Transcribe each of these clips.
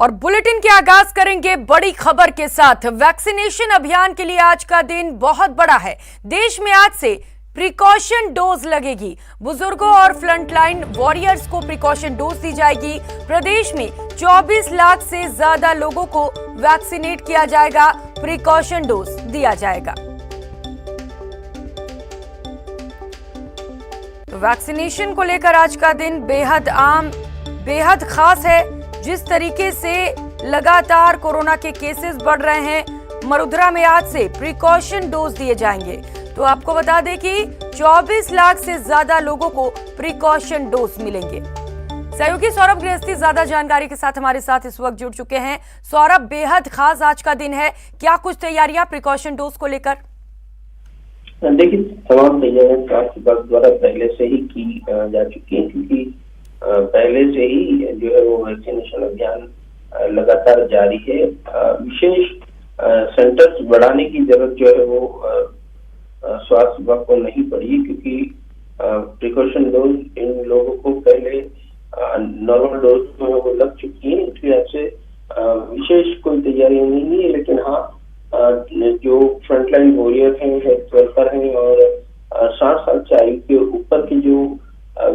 और बुलेटिन के आगाज करेंगे बड़ी खबर के साथ। वैक्सीनेशन अभियान के लिए आज का दिन बहुत बड़ा है। देश में आज से प्रिकॉशन डोज लगेगी। बुजुर्गों और फ्रंटलाइन वॉरियर्स को प्रिकॉशन डोज दी जाएगी। प्रदेश में 24 लाख से ज्यादा लोगों को वैक्सीनेट किया जाएगा, प्रिकॉशन डोज दिया जाएगा। तो वैक्सीनेशन को लेकर आज का दिन बेहद खास है। जिस तरीके से लगातार कोरोना के केसेस बढ़ रहे हैं, मरुधरा में आज से प्रिकॉशन डोज दिए जाएंगे। तो आपको बता दें कि 24 लाख से ज्यादा लोगों को प्रिकॉशन डोज मिलेंगे। सहयोगी सौरभ गृहस्थी ज्यादा जानकारी के साथ हमारे साथ इस वक्त जुड़ चुके हैं। सौरभ, बेहद खास आज का दिन है, क्या कुछ तैयारियां प्रिकॉशन डोज को लेकर? देखिए, तमाम तैयारियां स्वास्थ्य विभाग द्वारा पहले से ही की जा चुकी है, क्योंकि पहले से ही जो है वो वैक्सीनेशन अभियान लगातार जारी है। विशेष सेंटर्स बढ़ाने की जरूरत जो है वो स्वास्थ्य विभाग को नहीं पड़ी, क्योंकि प्रिकॉशन डोज इन लोगों को पहले नॉर्मल डोज जो है वो लग चुकी है, इसलिए आपसे विशेष कोई तैयारी नहीं है। लेकिन हाँ, जो फ्रंटलाइन वॉरियर हैं, हेल्थ वर्कर हैं और 60 साल से आयु के ऊपर की जो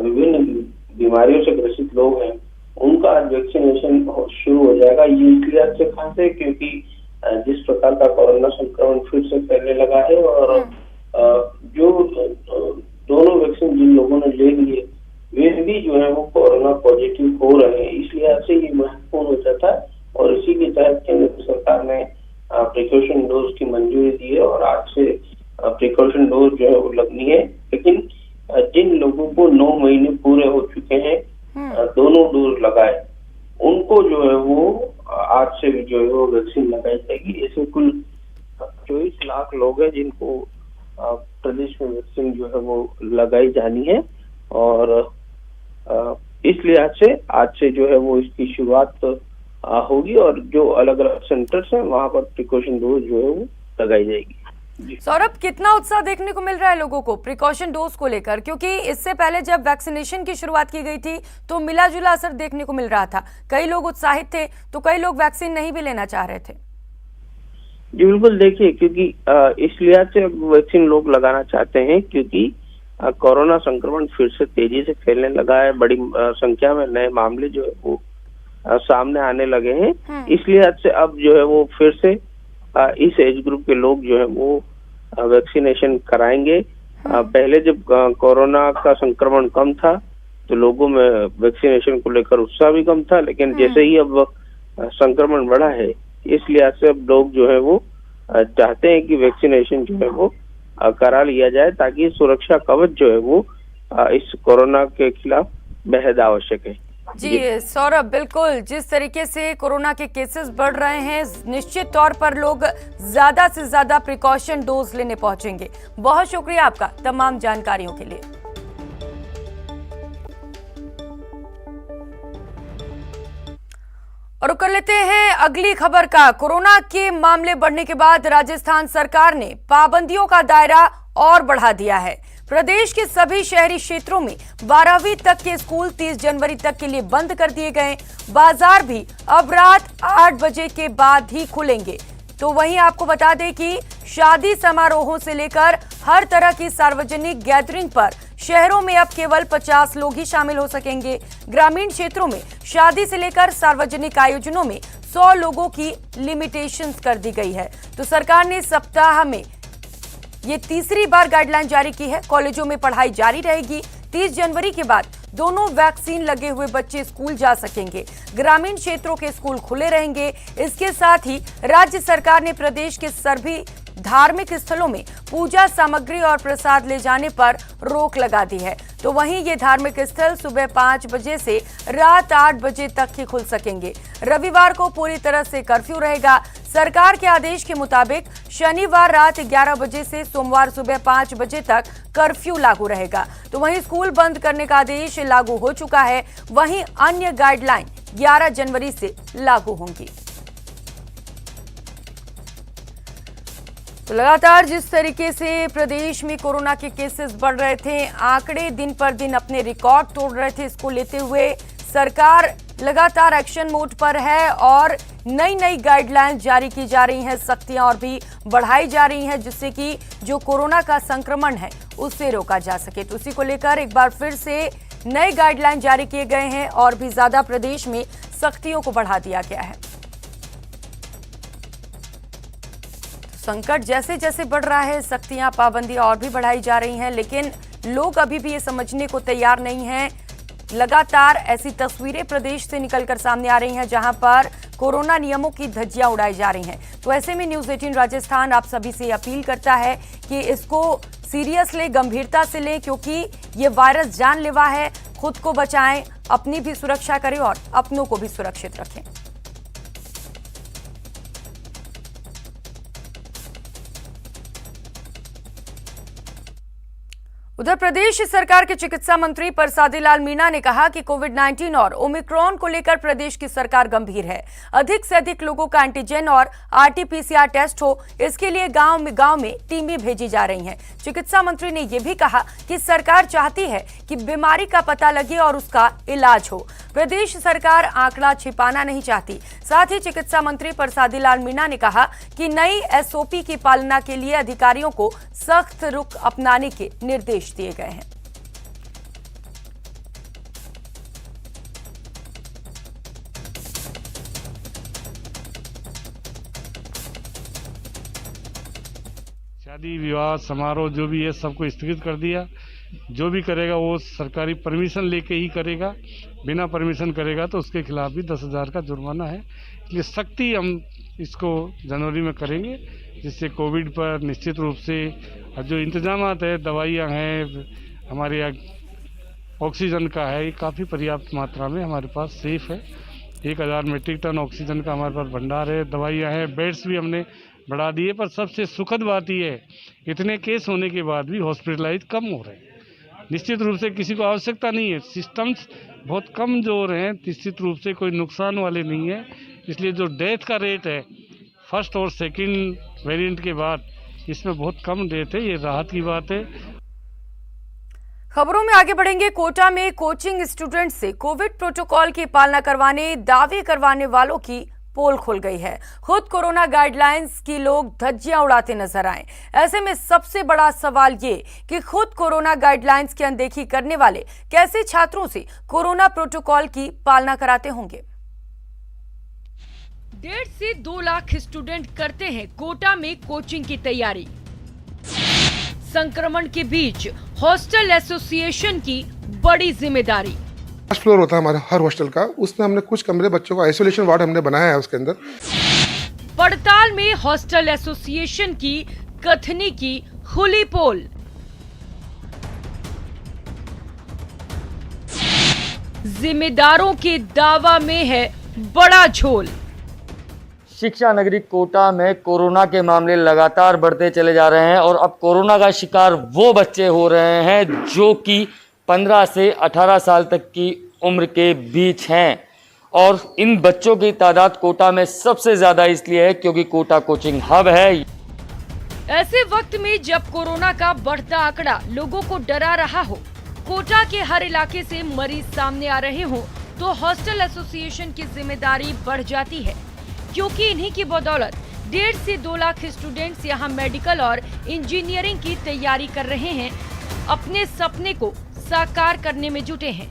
विभिन्न बीमारियों से ग्रसित लोग हैं, उनका आज वैक्सीनेशन शुरू हो जाएगा। ये इसलिए आज से खास है क्योंकि जिस प्रकार का कोरोना संक्रमण फिर से फैलने लगा है और जो दोनों वैक्सीन जिन लोगों ने ले लिए वे भी जो है वो कोरोना पॉजिटिव हो रहे हैं, इसलिए आज से ये महत्वपूर्ण हो जाता है। और इसी के तहत केंद्र सरकार ने प्रिकॉशन डोज की मंजूरी दी है और आज से प्रिकॉशन डोज जो है वो लगनी है। लेकिन जिन लोगों को 9 महीने पूरे हो चुके हैं, दोनों डोज लगाए, उनको जो है वो आज से भी जो है वो वैक्सीन लगाई जाएगी। ऐसे कुल 24 लाख लोग हैं जिनको प्रदेश में वैक्सीन जो है वो लगाई जानी है और इसलिए आज से जो है वो इसकी शुरुआत होगी और जो अलग अलग सेंटर्स हैं वहां पर प्रिकॉशन डोज जो है वो लगाई जाएगी। सौरभ, कितना उत्साह देखने को मिल रहा है लोगों को प्रिकॉशन डोज को लेकर? क्योंकि इससे पहले जब वैक्सीनेशन की शुरुआत की गई थी तो मिला जुला असर देखने को मिल रहा था। कई लोग उत्साहित थे तो कई लोग वैक्सीन नहीं भी लेना चाह रहे थे। जी बिल्कुल, देखिए, क्योंकि इसलिए से वैक्सीन लोग लगाना चाहते हैं क्योंकि कोरोना संक्रमण फिर से तेजी से फैलने लगा है। बड़ी संख्या में नए मामले जो है वो सामने आने लगे हैं। इसलिए आज से अब जो है वो फिर से इस एज ग्रुप के लोग जो है वो वैक्सीनेशन कराएंगे। पहले जब कोरोना का संक्रमण कम था तो लोगों में वैक्सीनेशन को लेकर उत्साह भी कम था, लेकिन जैसे ही अब संक्रमण बढ़ा है, इसलिए आज से अब लोग जो है वो चाहते हैं कि वैक्सीनेशन जो है वो करा लिया जाए, ताकि सुरक्षा कवच जो है वो इस कोरोना के खिलाफ बेहद आवश्यक है। जी सौरभ, बिल्कुल, जिस तरीके से कोरोना के केसेस बढ़ रहे हैं, निश्चित तौर पर लोग ज्यादा से ज्यादा प्रिकॉशन डोज लेने पहुंचेंगे। बहुत शुक्रिया आपका तमाम जानकारियों के लिए। और कर लेते हैं अगली खबर का। कोरोना के मामले बढ़ने के बाद राजस्थान सरकार ने पाबंदियों का दायरा और बढ़ा दिया है। प्रदेश के सभी शहरी क्षेत्रों में 12वीं तक के स्कूल 30 जनवरी तक के लिए बंद कर दिए गए। बाजार भी अब रात 8 बजे के बाद ही खुलेंगे। तो वहीं आपको बता दें कि शादी समारोहों से लेकर हर तरह की सार्वजनिक गैदरिंग पर शहरों में अब केवल 50 लोग ही शामिल हो सकेंगे। ग्रामीण क्षेत्रों में शादी से लेकर सार्वजनिक आयोजनों में 100 लोगों की लिमिटेशंस कर दी गई है। तो सरकार ने सप्ताह में ये तीसरी बार गाइडलाइन जारी की है। कॉलेजों में पढ़ाई जारी रहेगी। 30 जनवरी के बाद दोनों वैक्सीन लगे हुए बच्चे स्कूल जा सकेंगे। ग्रामीण क्षेत्रों के स्कूल खुले रहेंगे। इसके साथ ही राज्य सरकार ने प्रदेश के सभी धार्मिक स्थलों में पूजा सामग्री और प्रसाद ले जाने पर रोक लगा दी है। तो वहीं ये धार्मिक स्थल सुबह 5 बजे से रात 8 बजे तक ही खुल सकेंगे। रविवार को पूरी तरह से कर्फ्यू रहेगा। सरकार के आदेश के मुताबिक शनिवार रात 11 बजे से सोमवार सुबह 5 बजे तक कर्फ्यू लागू रहेगा। तो वहीं स्कूल बंद करने का आदेश लागू हो चुका है। वहीं अन्य गाइडलाइन 11 जनवरी से लागू होंगी। तो लगातार जिस तरीके से प्रदेश में कोरोना के केसेस बढ़ रहे थे, आंकड़े दिन पर दिन अपने रिकॉर्ड तोड़ रहे थे, इसको लेते हुए सरकार लगातार एक्शन मोड पर है और नई नई गाइडलाइंस जारी की जा रही हैं, सख्तियां और भी बढ़ाई जा रही हैं, जिससे कि जो कोरोना का संक्रमण है उससे रोका जा सके। तो उसी को लेकर एक बार फिर से नए गाइडलाइन जारी किए गए हैं और भी ज्यादा प्रदेश में सख्तियों को बढ़ा दिया गया है। संकट जैसे जैसे बढ़ रहा है, सख्तियां, पाबंदियां और भी बढ़ाई जा रही हैं, लेकिन लोग अभी भी ये समझने को तैयार नहीं हैं। लगातार ऐसी तस्वीरें प्रदेश से निकलकर सामने आ रही हैं जहां पर कोरोना नियमों की धज्जियां उड़ाई जा रही हैं। तो ऐसे में न्यूज़ 18 राजस्थान आप सभी से अपील करता है कि इसको सीरियस लें, गंभीरता से लें, क्योंकि ये वायरस जानलेवा है। खुद को बचाएं, अपनी भी सुरक्षा करें और अपनों को भी सुरक्षित रखें। उधर प्रदेश सरकार के चिकित्सा मंत्री परसादी लाल मीणा ने कहा कि कोविड-19 और ओमिक्रॉन को लेकर प्रदेश की सरकार गंभीर है। अधिक से अधिक लोगों का एंटीजन और आरटी-पीसीआर टेस्ट हो, इसके लिए गांव में टीमें भेजी जा रही हैं। चिकित्सा मंत्री ने यह भी कहा कि सरकार चाहती है कि बीमारी का पता लगे और उसका इलाज हो। प्रदेश सरकार आंकड़ा छिपाना नहीं चाहती। साथ ही चिकित्सा मंत्री परसादी लाल मीणा ने कहा कि नई एसओपी की पालना के लिए अधिकारियों को सख्त रुख अपनाने के निर्देश दिए गए हैं। शादी विवाह समारोह जो भी है सबको स्थगित कर दिया। जो भी करेगा वो सरकारी परमिशन लेके ही करेगा, बिना परमिशन करेगा तो उसके खिलाफ भी 10,000 का जुर्माना है। इसलिए सख्ती हम इसको जनवरी में करेंगे, जिससे कोविड पर निश्चित रूप से जो इंतजामात है, दवाइयाँ हैं, हमारे यहाँ ऑक्सीजन का है, ये काफ़ी पर्याप्त मात्रा में हमारे पास सेफ है। 1,000 मीट्रिक टन ऑक्सीजन का हमारे पास भंडार है, दवाइयाँ हैं, बेड्स भी हमने बढ़ा दिए। पर सबसे सुखद बात ये है, इतने केस होने के बाद भी हॉस्पिटलाइज कम हो रहे हैं। निश्चित रूप से किसी को आवश्यकता नहीं है, सिस्टम्स बहुत कमजोर हैं, निश्चित रूप से कोई नुकसान वाले नहीं है। इसलिए जो डेथ का रेट है फर्स्ट और सेकंड वेरिएंट के बाद, इसमें बहुत कम डेथ है, ये राहत की बात है। खबरों में आगे बढ़ेंगे। कोटा में कोचिंग स्टूडेंट से कोविड प्रोटोकॉल की पालना करवाने दावे करवाने वालों की पोल खुल गई है। खुद कोरोना गाइडलाइंस की लोग धज्जियां उड़ाते नजर आए। ऐसे में सबसे बड़ा सवाल ये कि खुद कोरोना गाइडलाइंस की अनदेखी करने वाले कैसे छात्रों से कोरोना प्रोटोकॉल की पालना कराते होंगे। 1.5 से 2 लाख स्टूडेंट करते हैं कोटा में कोचिंग की तैयारी। संक्रमण के बीच हॉस्टल एसोसिएशन की बड़ी जिम्मेदारी। फर्स्ट फ्लोर होता है हमारे हर हॉस्टल का, उसमें हमने कुछ कमरे बच्चों का आइसोलेशन वार्ड हमने बनाया है उसके अंदर। पड़ताल में हॉस्टल एसोसिएशन की कथनी की खुली पोल। जिम्मेदारों के दावा में है बड़ा झोल। शिक्षा नगरी कोटा में कोरोना के मामले लगातार बढ़ते चले जा रहे हैं और अब कोरोना का शिकार वो बच्चे हो रहे हैं जो कि 15 से 18 साल तक की उम्र के बीच हैं। और इन बच्चों की तादाद कोटा में सबसे ज़्यादा इसलिए है क्योंकि कोटा कोचिंग हब है। ऐसे वक्त में जब कोरोना का बढ़ता आंकड़ा लोगों को डरा रहा हो, कोटा के हर इलाके से मरीज सामने आ रहे हो, तो हॉस्टल एसोसिएशन की जिम्मेदारी बढ़ जाती है, क्योंकि इन्हीं की बदौलत 1.5 से 2 लाख स्टूडेंट्स यहाँ मेडिकल और इंजीनियरिंग की तैयारी कर रहे हैं, अपने सपने को साकार करने में जुटे हैं।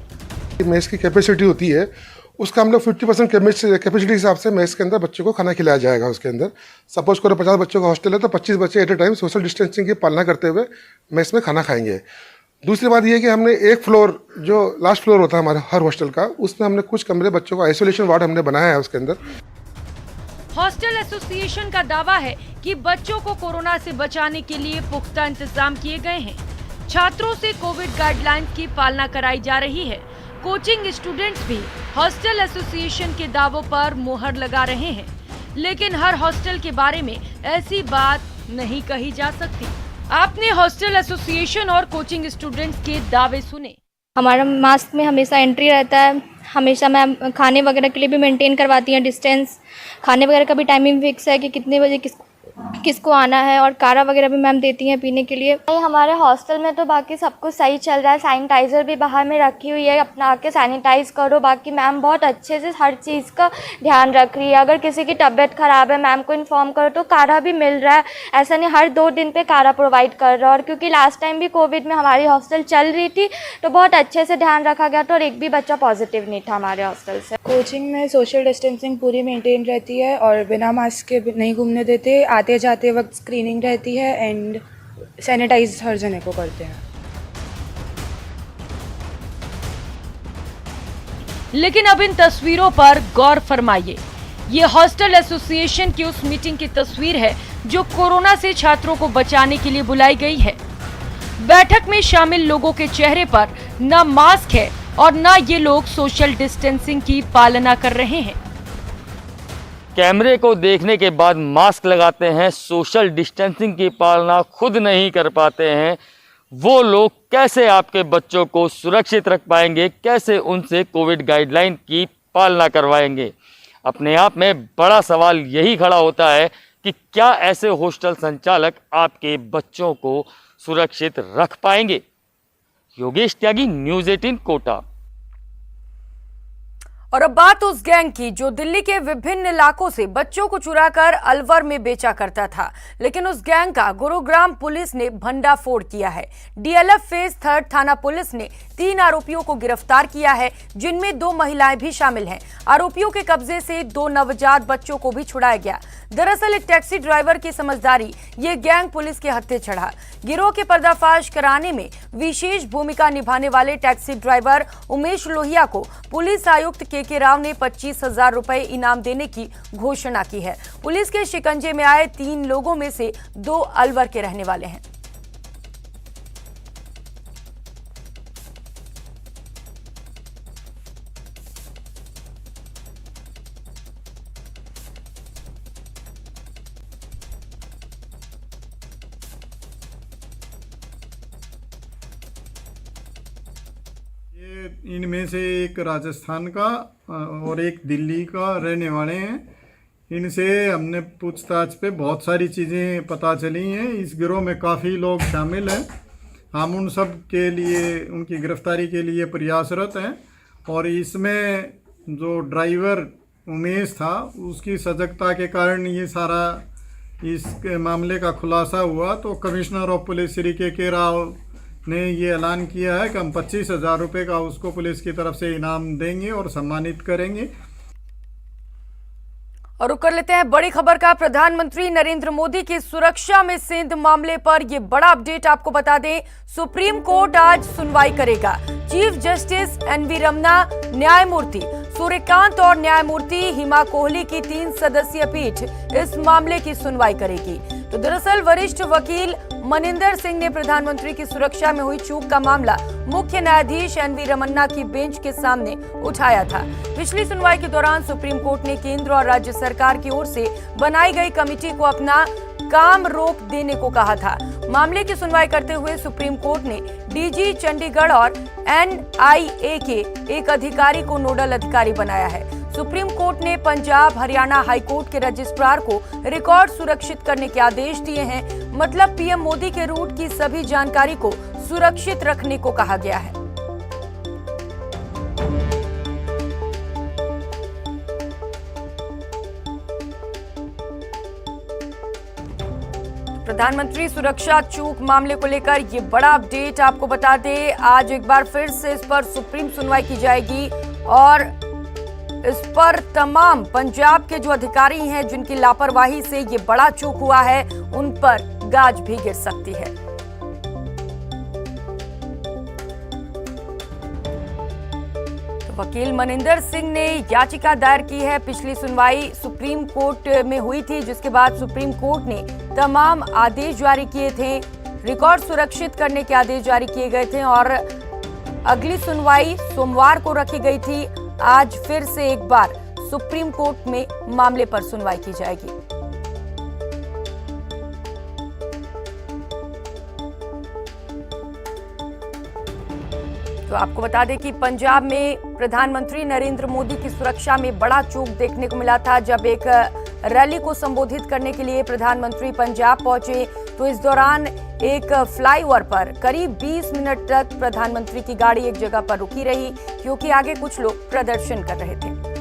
मेस की कैपेसिटी होती है, उसका हम लोग 50% कैपेसिटी के हिसाब से मेस के अंदर बच्चों को खाना खिलाया जाएगा। उसके अंदर सपोज करो 50 बच्चों का हॉस्टल है तो 25 बच्चे at a time social distancing की पालना करते हुए मेस में खाना खाएंगे। दूसरी बात यह है कि हमने एक फ्लोर, जो लास्ट फ्लोर होता है हमारे हर हॉस्टल का, उसमें हमने कुछ कमरे बच्चों का आइसोलेशन वार्ड हमने बनाया है उसके अंदर। हॉस्टल एसोसिएशन का दावा है कि बच्चों को कोरोना से बचाने के लिए पुख्ता इंतजाम किए गए हैं। छात्रों से कोविड गाइडलाइंस की पालना कराई जा रही है। कोचिंग स्टूडेंट्स भी हॉस्टल एसोसिएशन के दावों पर मुहर लगा रहे हैं, लेकिन हर हॉस्टल के बारे में ऐसी बात नहीं कही जा सकती। आपने हॉस्टल एसोसिएशन और कोचिंग स्टूडेंट्स के दावे सुने। हमारा मास्क में हमेशा एंट्री रहता है, हमेशा मैम खाने वगैरह के लिए भी मेंटेन करवाती हैं डिस्टेंस। खाने वगैरह का भी टाइमिंग फिक्स है कि कितने बजे किसको आना है, और काढ़ा वगैरह भी मैम देती हैं पीने के लिए। हमारे हॉस्टल में तो बाकी सब कुछ सही चल रहा है, सैनिटाइज़र भी बाहर में रखी हुई है, अपना आके सैनिटाइज़ करो। बाकी मैम बहुत अच्छे से हर चीज़ का ध्यान रख रही है। अगर किसी की तबीयत ख़राब है मैम को इन्फॉर्म करो तो काढ़ा भी मिल रहा है, ऐसा नहीं हर 2 दिन पे काढ़ा प्रोवाइड कर रहा है। और क्योंकि लास्ट टाइम भी कोविड में हमारी हॉस्टल चल रही थी तो बहुत अच्छे से ध्यान रखा गया था और एक भी बच्चा पॉजिटिव नहीं था हमारे हॉस्टल से। कोचिंग में सोशल डिस्टेंसिंग पूरी मेंटेन रहती है और बिना मास्क के नहीं घूमने देते। आते जाते वक्त स्क्रीनिंग रहती है एंड सैनिटाइज हर जने को करते हैं। लेकिन अब इन तस्वीरों पर गौर फरमाइए। ये हॉस्टल एसोसिएशन की उस मीटिंग की तस्वीर है जो कोरोना से छात्रों को बचाने के लिए बुलाई गई है। बैठक में शामिल लोगों के चेहरे पर न मास्क है और न ये लोग सोशल डिस्टेंसिंग की पालना कर रहे हैं। कैमरे को देखने के बाद मास्क लगाते हैं, सोशल डिस्टेंसिंग की पालना खुद नहीं कर पाते हैं, वो लोग कैसे आपके बच्चों को सुरक्षित रख पाएंगे, कैसे उनसे कोविड गाइडलाइन की पालना करवाएंगे। अपने आप में बड़ा सवाल यही खड़ा होता है कि क्या ऐसे हॉस्टल संचालक आपके बच्चों को सुरक्षित रख पाएंगे। योगेश त्यागी, न्यूज़ 18 कोटा। और अब बात उस गैंग की जो दिल्ली के विभिन्न इलाकों से बच्चों को चुराकर अलवर में बेचा करता था, लेकिन उस गैंग का गुरुग्राम पुलिस ने भंडाफोड़ किया है। डीएलएफ फेज 3 थाना पुलिस ने 3 आरोपियों को गिरफ्तार किया है, जिनमें 2 महिलाएं भी शामिल हैं। आरोपियों के कब्जे से 2 नवजात बच्चों को भी छुड़ाया गया। दरअसल एक टैक्सी ड्राइवर की समझदारी ये गैंग पुलिस के हत्थे चढ़ा। गिरोह के पर्दाफाश कराने में विशेष भूमिका निभाने वाले टैक्सी ड्राइवर उमेश लोहिया को पुलिस आयुक्त के राव ने 25,000 रुपए इनाम देने की घोषणा की है। पुलिस के शिकंजे में आए 3 लोगों में से 2 अलवर के रहने वाले हैं। इनमें से एक राजस्थान का और एक दिल्ली का रहने वाले हैं। इनसे हमने पूछताछ पे बहुत सारी चीज़ें पता चली हैं। इस गिरोह में काफ़ी लोग शामिल हैं। हम उन सब के लिए उनकी गिरफ्तारी के लिए प्रयासरत हैं। और इसमें जो ड्राइवर उमेश था उसकी सजगता के कारण ये सारा इस मामले का खुलासा हुआ। तो कमिश्नर ऑफ पुलिस श्री के राव ने ये ऐलान किया है कि हम 25,000 रुपये का उसको पुलिस की तरफ से इनाम देंगे और सम्मानित करेंगे। और रुक कर लेते हैं बड़ी खबर का। प्रधानमंत्री नरेंद्र मोदी की सुरक्षा में सिंध मामले पर यह बड़ा अपडेट आपको बता दें। सुप्रीम कोर्ट आज सुनवाई करेगा। चीफ जस्टिस एनवी रमन्ना, न्यायमूर्ति सूर्यकांत और न्यायमूर्ति हिमा कोहली की 3 सदस्यीय पीठ इस मामले की सुनवाई करेगी। तो दरअसल वरिष्ठ वकील मनिंदर सिंह ने प्रधानमंत्री की सुरक्षा में हुई चूक का मामला मुख्य न्यायाधीश एनवी रमन्ना की बेंच के सामने उठाया था। पिछली सुनवाई के दौरान सुप्रीम कोर्ट ने केंद्र और राज्य सरकार की ओर से बनाई गई कमेटी को अपना काम रोक देने को कहा था। मामले की सुनवाई करते हुए सुप्रीम कोर्ट ने डीजी चंडीगढ़ और एनआईए के एक अधिकारी को नोडल अधिकारी बनाया है। सुप्रीम कोर्ट ने पंजाब हरियाणा हाई कोर्ट के रजिस्ट्रार को रिकॉर्ड सुरक्षित करने के आदेश दिए हैं। मतलब पीएम मोदी के रूट की सभी जानकारी को सुरक्षित रखने को कहा गया है। प्रधानमंत्री सुरक्षा चूक मामले को लेकर ये बड़ा अपडेट आपको बता दें। आज एक बार फिर से इस पर सुप्रीम सुनवाई की जाएगी और इस पर तमाम पंजाब के जो अधिकारी हैं जिनकी लापरवाही से ये बड़ा चूक हुआ है उन पर गाज भी गिर सकती है। तो वकील मनिंदर सिंह ने याचिका दायर की है। पिछली सुनवाई सुप्रीम कोर्ट में हुई थी, जिसके बाद सुप्रीम कोर्ट ने तमाम आदेश जारी किए थे, रिकॉर्ड सुरक्षित करने के आदेश जारी किए गए थे और अगली सुनवाई सोमवार को रखी गई थी। आज फिर से एक बार सुप्रीम कोर्ट में मामले पर सुनवाई की जाएगी। तो आपको बता दें कि पंजाब में प्रधानमंत्री नरेंद्र मोदी की सुरक्षा में बड़ा चूक देखने को मिला था, जब एक रैली को संबोधित करने के लिए प्रधानमंत्री पंजाब पहुंचे, तो इस दौरान एक फ्लाईओवर पर करीब 20 मिनट तक प्रधानमंत्री की गाड़ी एक जगह पर रुकी रही, क्योंकि आगे कुछ लोग प्रदर्शन कर रहे थे।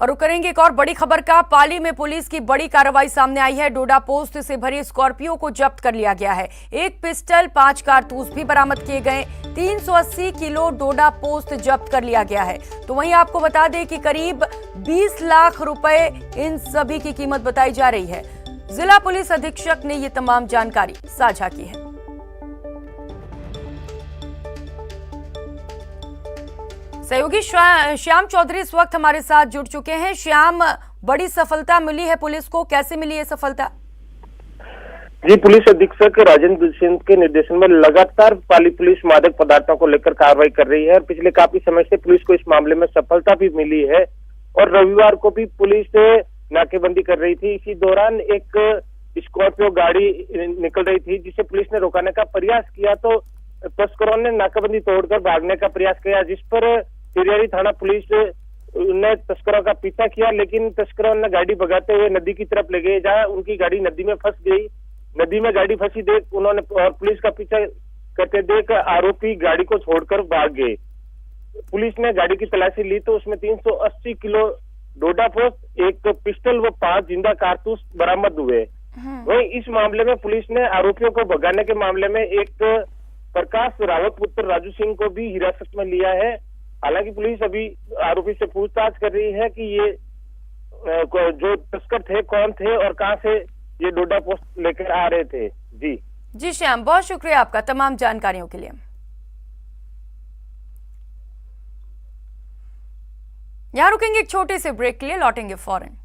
और रुक करेंगे एक और बड़ी खबर का। पाली में पुलिस की बड़ी कार्रवाई सामने आई है। डोडा पोस्ट से भरी स्कॉर्पियो को जब्त कर लिया गया है। एक पिस्टल, 5 कारतूस भी बरामद किए गए। 380 किलो डोडा पोस्ट जब्त कर लिया गया है। तो वहीं आपको बता दें कि करीब 20 लाख रुपए इन सभी की कीमत बताई जा रही है। जिला पुलिस अधीक्षक ने ये तमाम जानकारी साझा की है। सहयोगी श्याम चौधरी इस वक्त हमारे साथ जुड़ चुके हैं। श्याम, बड़ी सफलता मिली है पुलिस को, कैसे मिली है सफलता? जी, पुलिस अधीक्षक राजेंद्र सिंह के निर्देशन में लगातार पाली पुलिस मादक पदार्थों को लेकर कार्रवाई कर रही है और पिछले काफी समय से पुलिस को इस मामले में सफलता भी मिली है। और रविवार को भी पुलिस नाकेबंदी कर रही थी। इसी दौरान एक स्कॉर्पियो गाड़ी निकल रही थी, जिसे पुलिस ने रोकने का प्रयास किया, तो तस्करों ने नाकाबंदी तोड़कर भागने का प्रयास किया, जिस पर तिरियारी थाना पुलिस ने तस्करों का पीछा किया। लेकिन तस्करों ने गाड़ी भगाते हुए नदी की तरफ ले गए, जहां उनकी गाड़ी नदी में फंस गई। नदी में गाड़ी फंसी देख उन्होंने और पुलिस का पीछा करते देख आरोपी गाड़ी को छोड़कर भाग गए। पुलिस ने गाड़ी की तलाशी ली तो उसमें 380 किलो डोडा पोस्ट, एक पिस्टल व 5 जिंदा कारतूस बरामद हुए। वहीं इस मामले में पुलिस ने आरोपियों को भगाने के मामले में एक प्रकाश रावत पुत्र राजू सिंह को भी हिरासत में लिया है। हालांकि पुलिस अभी आरोपी से पूछताछ कर रही है कि ये जो तस्कर थे कौन थे और कहां से ये डोडा पोस्ट लेकर आ रहे थे। जी श्याम, बहुत शुक्रिया आपका तमाम जानकारियों के लिए। यहां रुकेंगे एक छोटे से ब्रेक के लिए, लौटेंगे फौरन।